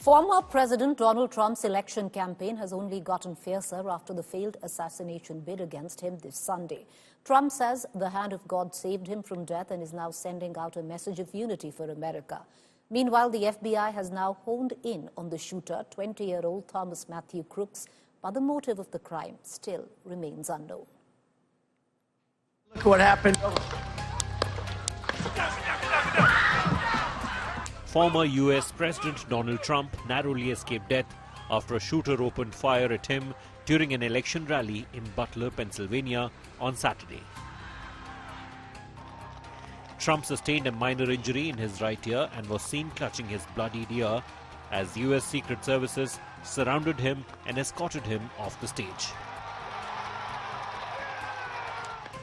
Former President Donald Trump's election campaign has only gotten fiercer after the failed assassination bid against him this Sunday. Trump says the hand of God saved him from death and is now sending out a message of unity for America. Meanwhile, the FBI has now honed in on the shooter, 20-year-old Thomas Matthew Crooks, but the motive of the crime still remains unknown. Look what happened. Former U.S. President Donald Trump narrowly escaped death after a shooter opened fire at him during an election rally in Butler, Pennsylvania on Saturday. Trump sustained a minor injury in his right ear and was seen clutching his bloodied ear as U.S. Secret Services surrounded him and escorted him off the stage.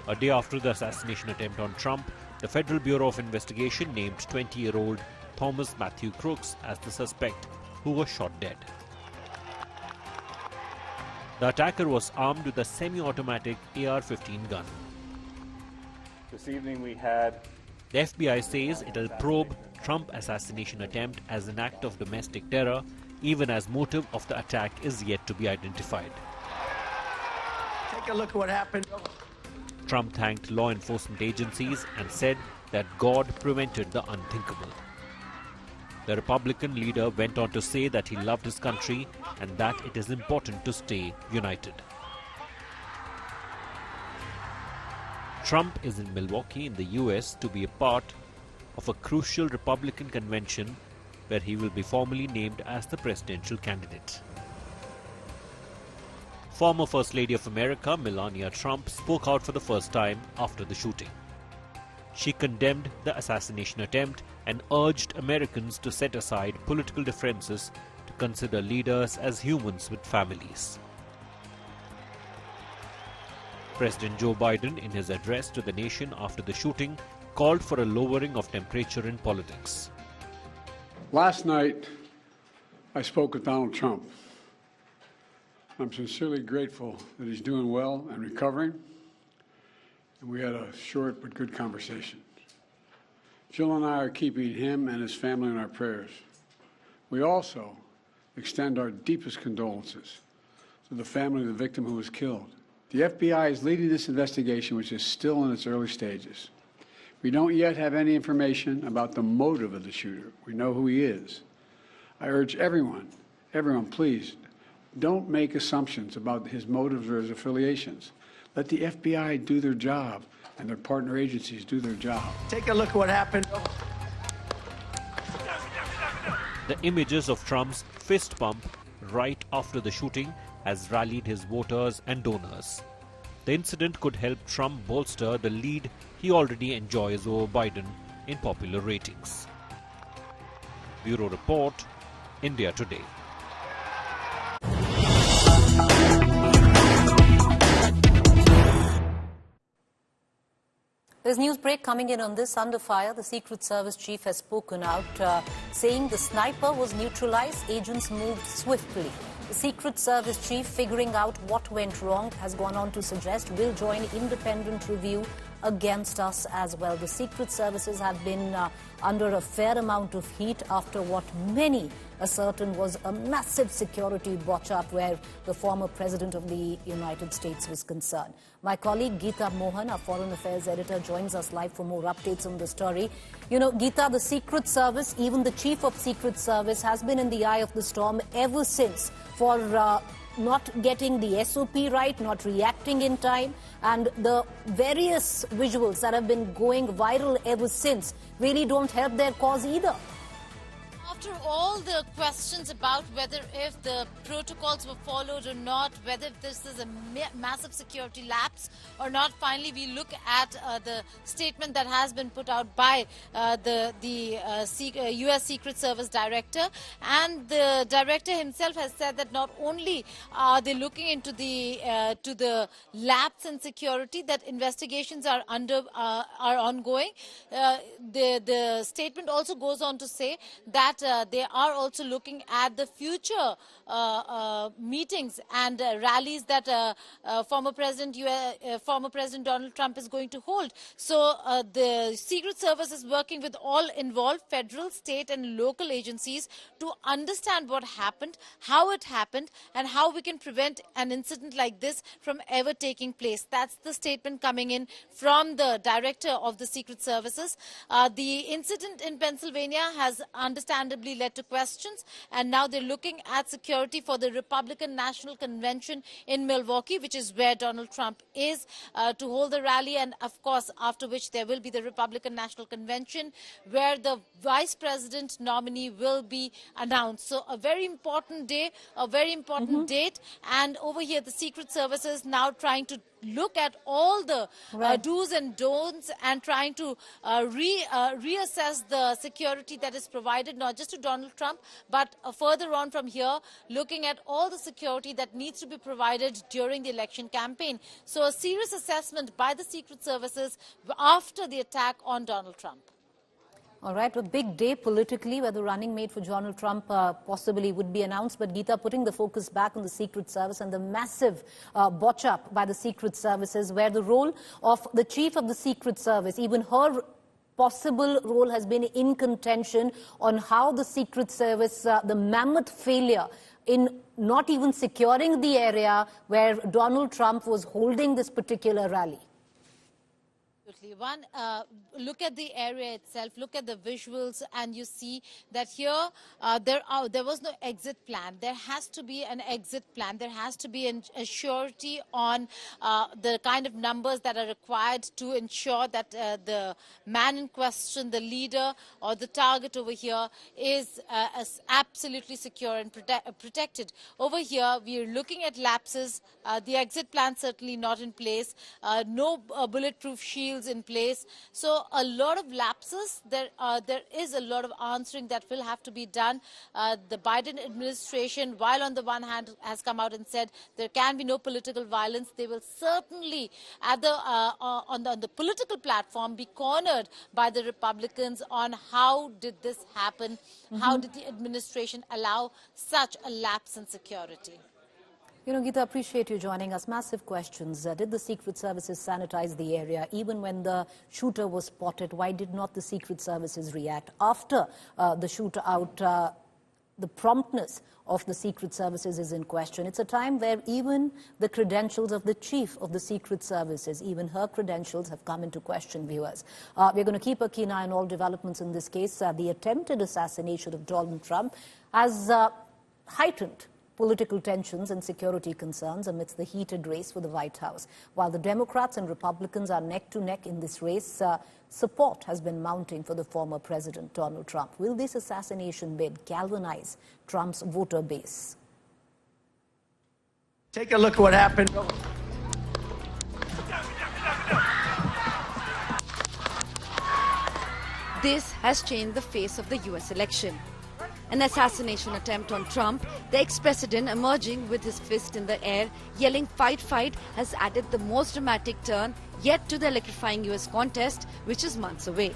A day after the assassination attempt on Trump, the Federal Bureau of Investigation named 20-year-old Thomas Matthew Crooks as the suspect who was shot dead. The attacker was armed with a semi-automatic AR-15 gun. This evening we had... The FBI says it'll probe Trump assassination attempt as an act of domestic terror, even as motive of the attack is yet to be identified. Take a look at what happened. Trump thanked law enforcement agencies and said that God prevented the unthinkable. The Republican leader went on to say that he loved his country and that it is important to stay united. Trump is in Milwaukee in the US to be a part of a crucial Republican convention where he will be formally named as the presidential candidate. Former First Lady of America, Melania Trump, spoke out for the first time after the shooting. She condemned the assassination attempt and urged Americans to set aside political differences to consider leaders as humans with families. President Joe Biden, in his address to the nation after the shooting, called for a lowering of temperature in politics. Last night, I spoke with Donald Trump. I'm sincerely grateful that he's doing well and recovering, and we had a short but good conversation. Jill and I are keeping him and his family in our prayers. We also extend our deepest condolences to the family of the victim who was killed. The FBI is leading this investigation, which is still in its early stages. We don't yet have any information about the motive of the shooter. We know who he is. I urge everyone, please, don't make assumptions about his motives or his affiliations. Let the FBI do their job and their partner agencies do their job. Take a look at what happened. The images of Trump's fist bump right after the shooting has rallied his voters and donors. The incident could help Trump bolster the lead he already enjoys over Biden in popular ratings. Bureau Report, India Today. There's news break coming in on this. Under fire, the Secret Service chief has spoken out, saying the sniper was neutralized. Agents moved swiftly. The Secret Service chief, figuring out what went wrong, has gone on to suggest will join independent review against us as well. The Secret Services have been under a fair amount of heat after what many ascertain was a massive security botch-up where the former president of the United States was concerned. My colleague Geeta Mohan, our foreign affairs editor, joins us live for more updates on the story. You know, Geeta, the Secret Service, even the chief of Secret Service, has been in the eye of the storm ever since for not getting the SOP right, not reacting in time, and the various visuals that have been going viral ever since really don't help their cause either. After all the questions about whether if the protocols were followed or not, whether this is a massive security lapse or not, finally we look at the statement that has been put out by the U.S. Secret Service director. And the director himself has said that not only are they looking into the lapse in security, that investigations are ongoing. The statement also goes on to say that they are also looking at the future meetings and rallies that former President Donald Trump is going to hold. So the Secret Service is working with all involved federal, state and local agencies to understand what happened, how it happened, and how we can prevent an incident like this from ever taking place. That's the statement coming in from the director of the Secret Services. The incident in Pennsylvania has understandably led to questions, and now they're looking at security for the Republican National Convention in Milwaukee, which is where Donald Trump is to hold the rally, and of course after which there will be the Republican National Convention where the vice president nominee will be announced. So a very important day, a very important date, and over here the Secret Service is now trying to look at all the do's and don'ts and trying to reassess the security that is provided not just to Donald Trump but further on from here, looking at all the security that needs to be provided during the election campaign. So a serious assessment by the Secret Services after the attack on Donald Trump. All right, a big day politically where the running mate for Donald Trump possibly would be announced. But Geeta, putting the focus back on the Secret Service and the massive botch up by the Secret Services, where the role of the chief of the Secret Service, even her possible role has been in contention on how the Secret Service, the mammoth failure in not even securing the area where Donald Trump was holding this particular rally. One, look at the area itself, look at the visuals, and you see that here there was no exit plan. There has to be an exit plan. There has to be a surety on the kind of numbers that are required to ensure that the man in question, the leader or the target over here is absolutely secure and protected. Over here, we are looking at lapses. The exit plan certainly not in place. No bulletproof shields in place. So a lot of lapses. There is a lot of answering that will have to be done. The Biden administration, while on the one hand has come out and said there can be no political violence, they will certainly at the on the political platform be cornered by the Republicans on how did this happen? How did the administration allow such a lapse in security? You know, Geeta, appreciate you joining us. Massive questions. Did the Secret Services sanitize the area? Even when the shooter was spotted, why did not the Secret Services react? After the shootout, the promptness of the Secret Services is in question. It's a time where even the credentials of the chief of the Secret Services, even her credentials have come into question, viewers. We're going to keep a keen eye on all developments in this case. The attempted assassination of Donald Trump has heightened political tensions and security concerns amidst the heated race for the White House. While the Democrats and Republicans are neck to neck in this race, support has been mounting for the former President Donald Trump. Will this assassination bid galvanize Trump's voter base? Take a look at what happened. This has changed the face of the US election. An assassination attempt on Trump, the ex-president emerging with his fist in the air, yelling "fight, fight," has added the most dramatic turn yet to the electrifying US contest, which is months away.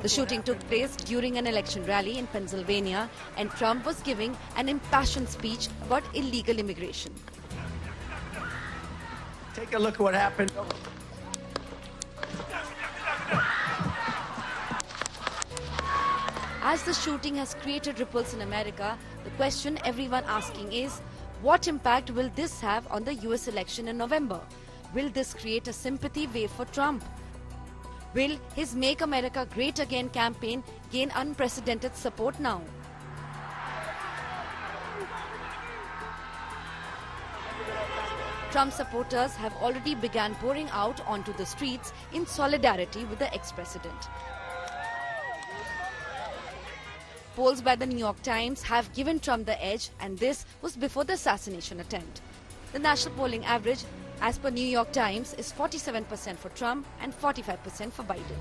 The shooting took place during an election rally in Pennsylvania, and Trump was giving an impassioned speech about illegal immigration. Take a look at what happened. As the shooting has created ripples in America, the question everyone asking is, what impact will this have on the US election in November? Will this create a sympathy wave for Trump? Will his Make America Great Again campaign gain unprecedented support now? Trump supporters have already begun pouring out onto the streets in solidarity with the ex-president. Polls by the New York Times have given Trump the edge, and this was before the assassination attempt. The national polling average, as per New York Times, is 47% for Trump and 45% for Biden.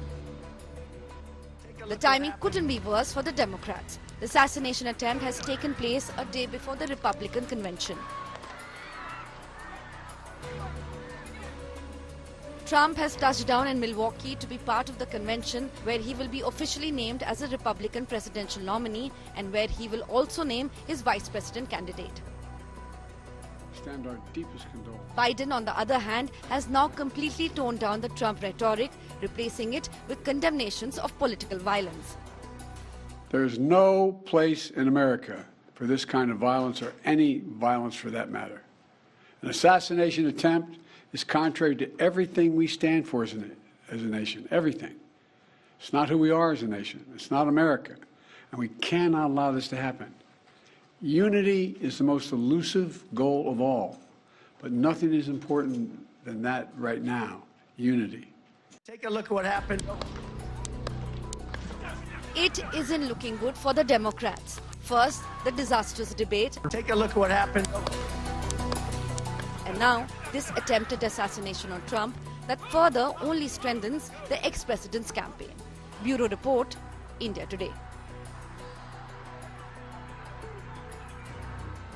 The timing couldn't be worse for the Democrats. The assassination attempt has taken place a day before the Republican convention. Trump has touched down in Milwaukee to be part of the convention where he will be officially named as a Republican presidential nominee and where he will also name his vice president candidate. Extend our deepest condolences. Biden, on the other hand, has now completely toned down the Trump rhetoric, replacing it with condemnations of political violence. There is no place in America for this kind of violence or any violence for that matter. An assassination attempt is contrary to everything we stand for as a nation, everything. It's not who we are as a nation. It's not America. And we cannot allow this to happen. Unity is the most elusive goal of all, but nothing is important than that right now, unity. Take a look at what happened. It isn't looking good for the Democrats. First, the disastrous debate, Take a look at what happened. and now this attempted assassination on Trump that further only strengthens the ex-president's campaign. Bureau Report, India Today.